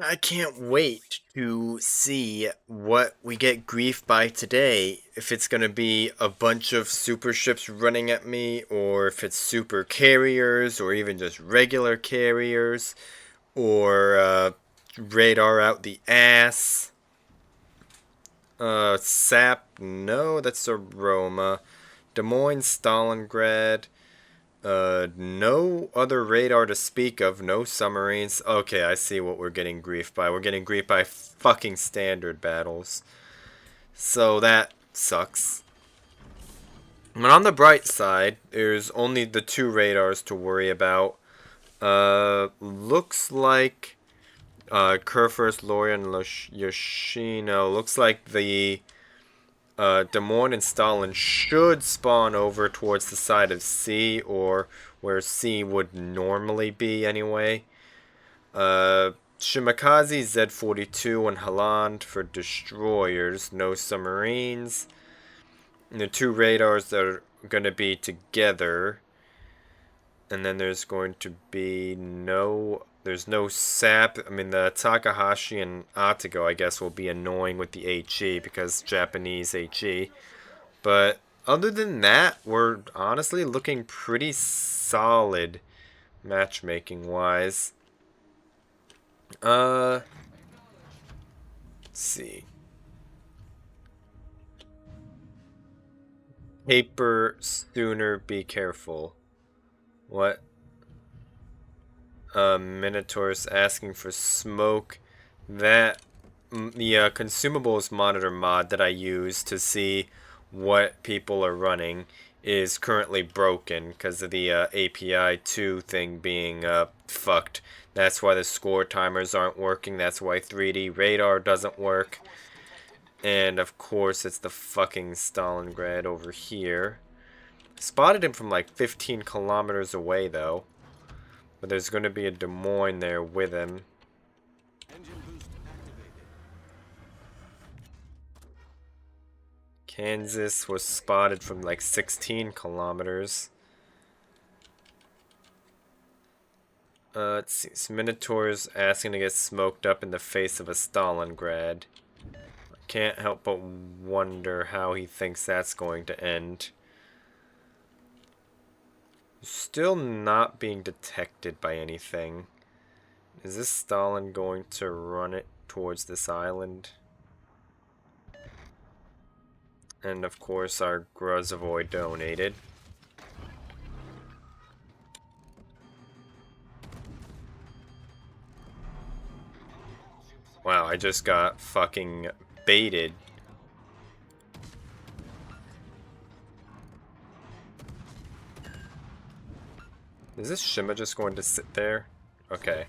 I can't wait to see what we get grief by today. If it's gonna be a bunch of super ships running at me, or if it's super carriers, or even just regular carriers, or radar out the ass. Sap, no, that's a Roma. Des Moines, Stalingrad. No other radar to speak of, no submarines. Okay, I see what we're getting grief by. We're getting grief by fucking standard battles. So that sucks. But on the bright side, there's only the two radars to worry about. Looks like Kurfürst Lorien Yoshino. Looks like the Des Moines and Stalin should spawn over towards the side of C, or where C would normally be anyway. Shimakaze Z-42 and Holland for destroyers, no submarines. And the two radars that are going to be together. And then there's going to be there's no SAP. I mean, the Takahashi and Atago, I guess, will be annoying with the HE because Japanese HE. But other than that, we're honestly looking pretty solid matchmaking wise. Let's see. Paper sooner, be careful. What? Minotaur's asking for smoke. That the consumables monitor mod that I use to see what people are running is currently broken because of the API 2 thing being fucked. That's why the score timers aren't working. That's why 3D radar doesn't work. And of course it's the fucking Stalingrad over here. Spotted him from like 15 kilometers away though. But there's going to be a Des Moines there with him. Kansas was spotted from like 16 kilometers. Let's see. Minotaur's asking to get smoked up in the face of a Stalingrad. I can't help but wonder how he thinks that's going to end. Still not being detected by anything. Is this Stalin going to run it towards this island? And of course our Gruzovoy donated. Wow, I just got fucking baited. Is this Shima just going to sit there? Okay,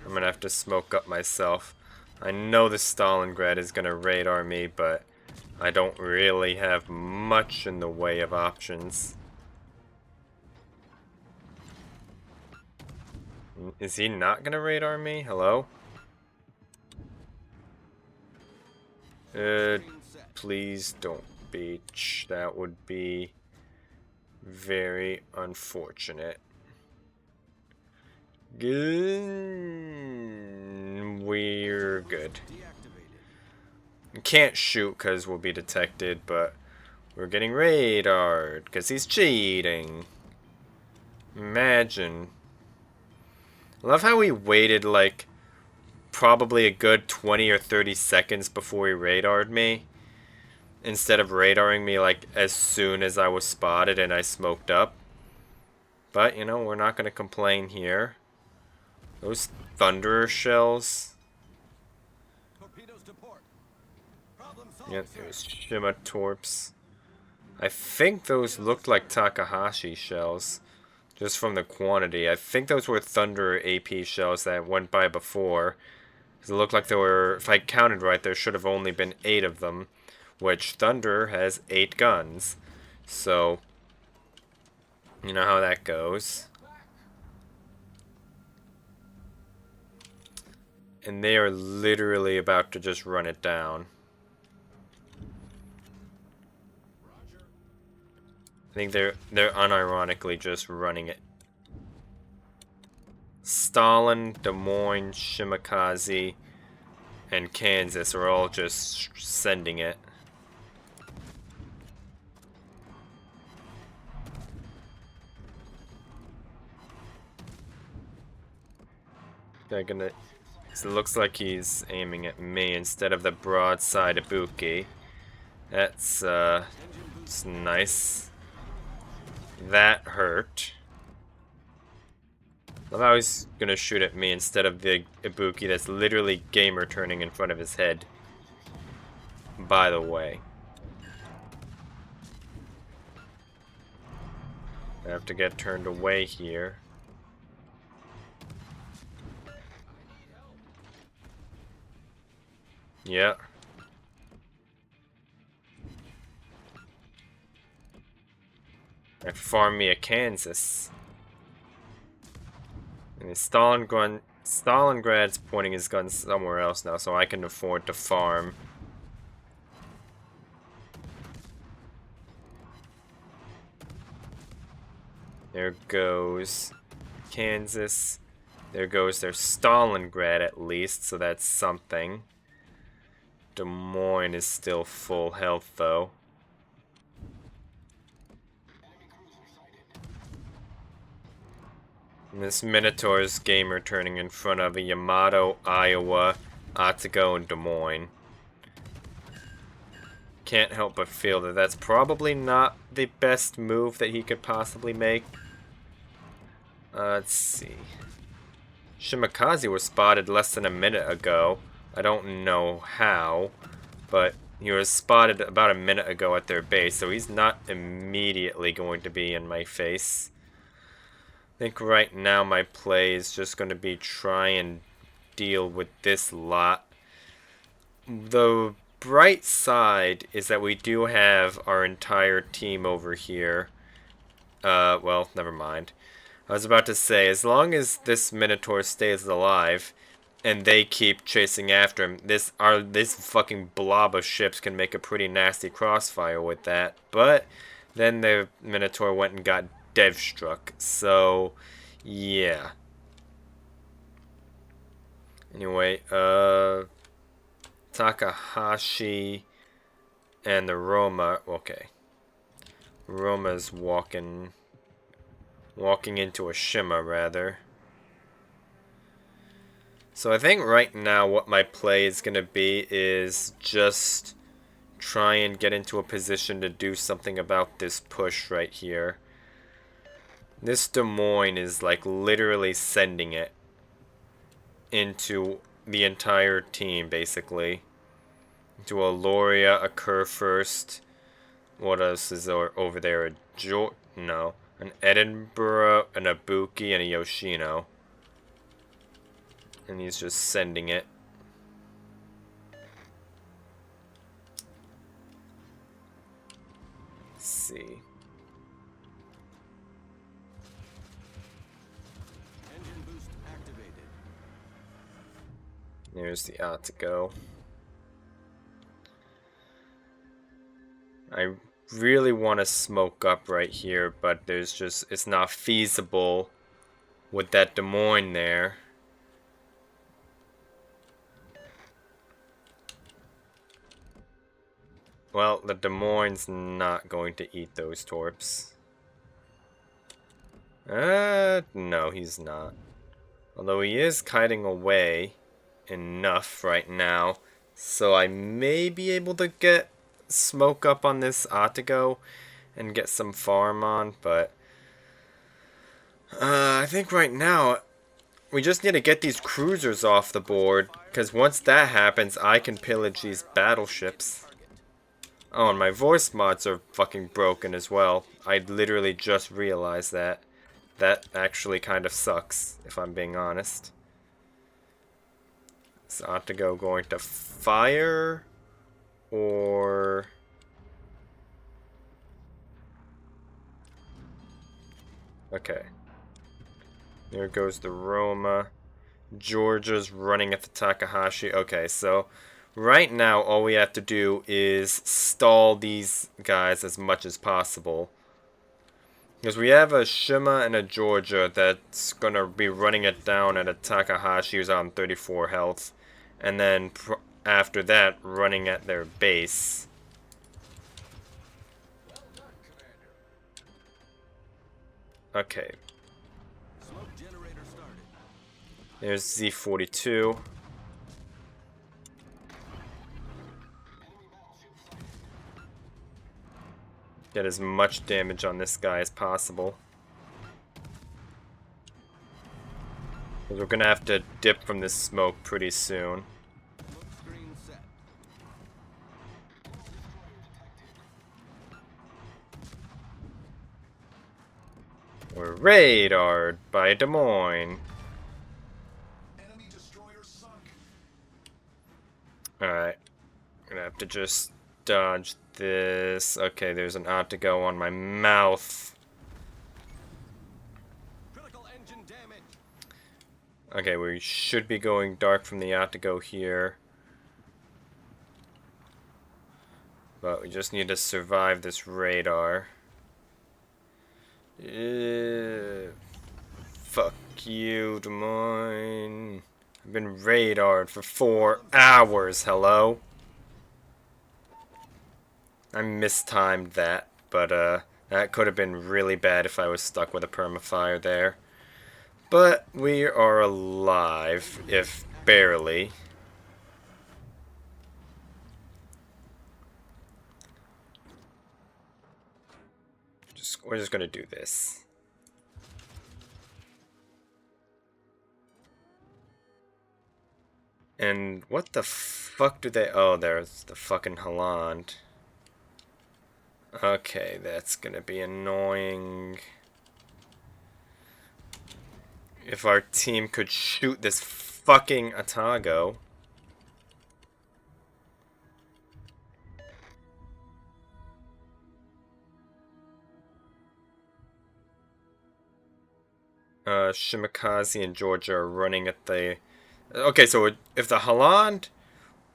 I'm gonna have to smoke up myself. I know the Stalingrad is gonna radar me, but I don't really have much in the way of options. Is he not gonna radar me? Hello? Please don't beach. That would be very unfortunate. Good. We're good. Can't shoot because we'll be detected, but we're getting radared because he's cheating. Imagine. Love how he waited like probably a good 20 or 30 seconds before he radared me, instead of radaring me like as soon as I was spotted and I smoked up. But you know, we're not going to complain here. Those Thunderer shells. Yep, there's Shima Torps. I think those looked like Takahashi shells, just from the quantity. I think those were Thunderer AP shells that went by before. It looked like there were, if I counted right, there should have only been 8 of them, which Thunderer has 8 guns. So, you know how that goes. And they are literally about to just run it down. I think they're unironically just running it. Stalin, Des Moines, Shimakaze, and Kansas are all just sending it. They're gonna... So it looks like he's aiming at me instead of the broadside Ibuki. That's, it's nice. That hurt. Love how he's gonna shoot at me instead of the Ibuki that's literally gamer turning in front of his head. By the way. I have to get turned away here. Yeah. I farm me a Kansas. And Stalingrad's pointing his gun somewhere else now, so I can afford to farm. There goes Kansas. There goes their Stalingrad at least, so that's something. Des Moines is still full health though. And this Minotaur's gamer turning in front of a Yamato, Iowa, Otsego, and Des Moines. Can't help but feel that that's probably not the best move that he could possibly make. Let's see. Shimakaze was spotted less than a minute ago. I don't know how, but he was spotted about a minute ago at their base, so he's not immediately going to be in my face. I think right now my play is just going to be try and deal with this lot. The bright side is that we do have our entire team over here. Well, never mind. I was about to say, as long as this Minotaur stays alive and they keep chasing after him, this fucking blob of ships can make a pretty nasty crossfire with that. But then the Minotaur went and got dev struck, so yeah. Anyway, Takahashi and the Roma. Okay, Roma's walking into a Shima rather. So I think right now what my play is gonna be is just try and get into a position to do something about this push right here. This Des Moines is like literally sending it into the entire team basically. Into a Loria, a Kurfürst. What else is over there? An Edinburgh, an Ibuki, and a Yoshino. And he's just sending it. Let's see. Engine boost activated. There's the Otsego. I really want to smoke up right here, but it's not feasible with that Des Moines there. Well, the Des Moines not going to eat those torps. No, he's not. Although he is kiting away enough right now, so I may be able to get smoke up on this Otsego and get some farm on, but I think right now we just need to get these cruisers off the board, because once that happens, I can pillage these battleships. Oh, and my voice mods are fucking broken as well. I literally just realized that. That actually kind of sucks, if I'm being honest. Is Otsego going to fire? Or... Okay. There goes the Roma. Georgia's running at the Takahashi. Okay, so right now all we have to do is stall these guys as much as possible. Because we have a Shima and a Georgia that's going to be running it down at a Takahashi who's on 34 health. and then after that running at their base. Okay. Smoke generator started. There's Z42. Get as much damage on this guy as possible. Because we're gonna have to dip from this smoke pretty soon. Smoke screen set. We're radared by Des Moines. Enemy destroyer sunk. Alright. I'm gonna have to just dodge this. Okay, there's an ought-to-go on my mouth. Critical engine damage. Okay, we should be going dark from the ought-to-go here. But we just need to survive this radar. Fuck you, Des Moines. I've been radared for 4 hours, hello? I mistimed that, but that could have been really bad if I was stuck with a permafire there. But we are alive, if barely. We're just gonna do this. And what the fuck do they... Oh, there's the fucking Holland. Okay, that's gonna be annoying. If our team could shoot this fucking Atago. Shimakaze and Georgia are running at the... Okay, so if the Holland...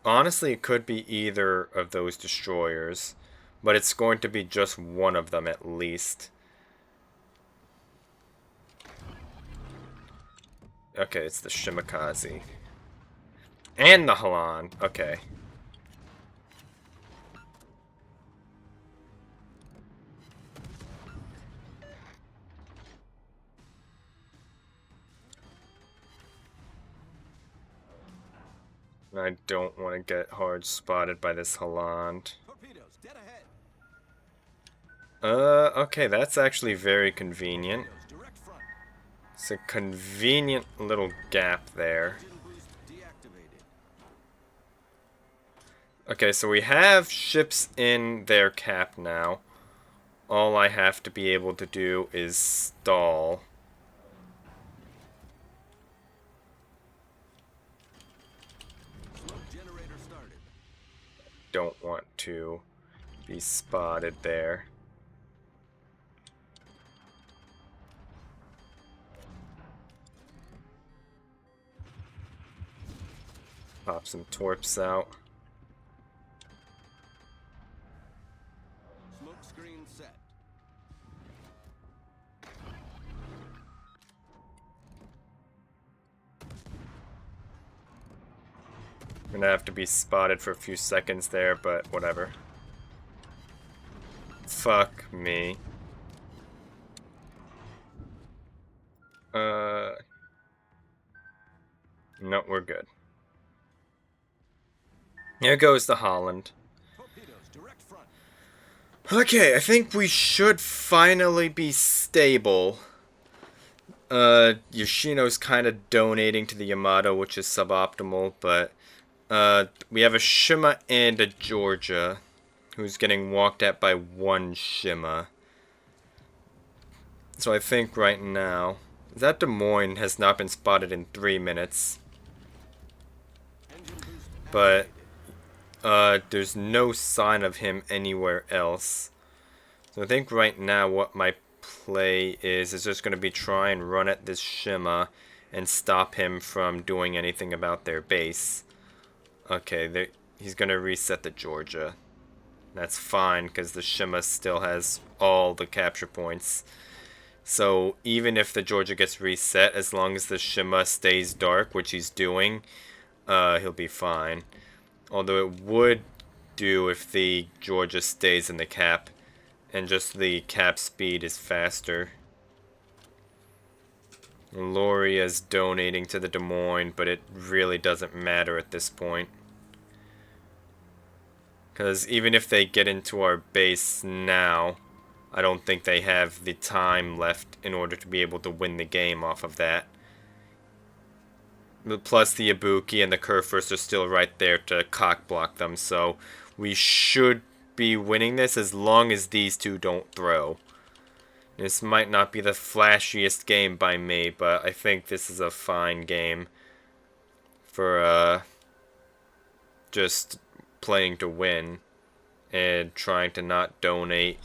Honestly, it could be either of those destroyers. But it's going to be just one of them at least. Okay, it's the Shimakaze. And the Holland. Okay. I don't want to get hard spotted by this Holland. Torpedoes dead ahead. Okay, that's actually very convenient. Torpedoes direct front. It's a convenient little gap there. Engine boost deactivated. Okay, so we have ships in their cap now. All I have to be able to do is stall. Smoke generator started. Don't want to be spotted there. Pop some torps out. Smoke screen set. I'm gonna have to be spotted for a few seconds there, but whatever. Fuck me. No, we're good. Here goes the Holland. Torpedoes direct front. Okay, I think we should finally be stable. Yoshino's kind of donating to the Yamato, which is suboptimal, but we have a Shima and a Georgia who's getting walked at by one Shima. So I think right now, that Des Moines has not been spotted in 3 minutes. Engine boost But activated. there's no sign of him anywhere else. So I think right now what my play is just going to be try and run at this Shima and stop him from doing anything about their base. Okay, he's going to reset the Georgia. That's fine because the Shima still has all the capture points. So even if the Georgia gets reset, as long as the Shima stays dark, which he's doing, he'll be fine. Although it would do if the Georgia stays in the cap, and just the cap speed is faster. Lori is donating to the Des Moines, but it really doesn't matter at this point. Because even if they get into our base now, I don't think they have the time left in order to be able to win the game off of that. Plus the Ibuki and the Kerfurs are still right there to cock block them, so we should be winning this as long as these two don't throw. This might not be the flashiest game by me, but I think this is a fine game for just playing to win and trying to not donate,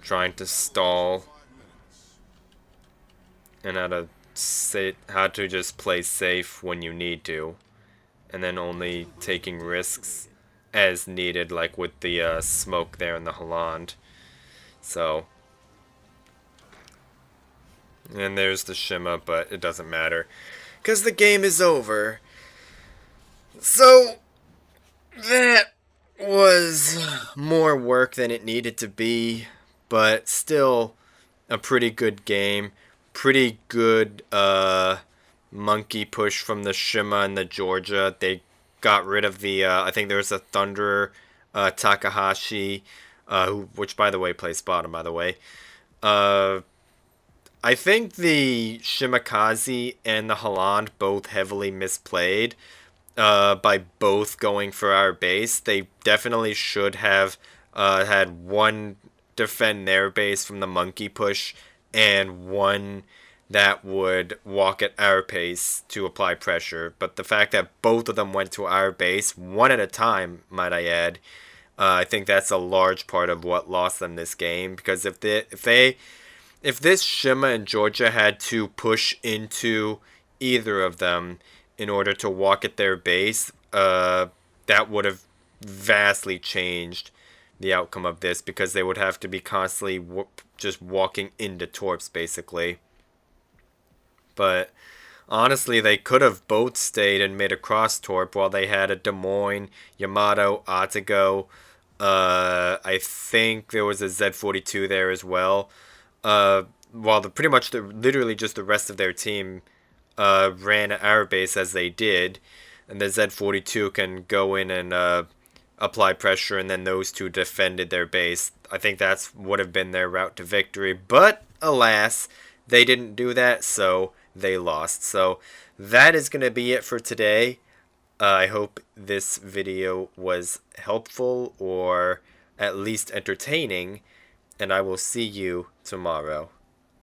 trying to stall, and how to just play safe when you need to, and then only taking risks as needed, like with the smoke there in the Holland. So, and there's the Shima, but it doesn't matter because the game is over. So that was more work than it needed to be, but still a pretty good game. Pretty good monkey push from the Shima and the Georgia. They got rid of the I think there was a Thunderer Takahashi, which by the way plays bottom, by the way. I think the Shimakaze and the Holland both heavily misplayed by both going for our base. They definitely should have had one defend their base from the monkey push and one that would walk at our pace to apply pressure. But the fact that both of them went to our base, one at a time, might I add, I think that's a large part of what lost them this game. Because if this Shima and Georgia had to push into either of them in order to walk at their base, that would have vastly changed the outcome of this, because they would have to be constantly just walking into torps, basically. But honestly, they could have both stayed and made a cross torp while they had a Des Moines, Yamato, Atago. I think there was a Z42 there as well. While literally just the rest of their team ran at our base as they did, and the Z42 can go in and apply pressure, and then those two defended their base. I think that's would have been their route to victory, but alas, they didn't do that, so they lost. So that is going to be it for today. I hope this video was helpful or at least entertaining, and I will see you tomorrow.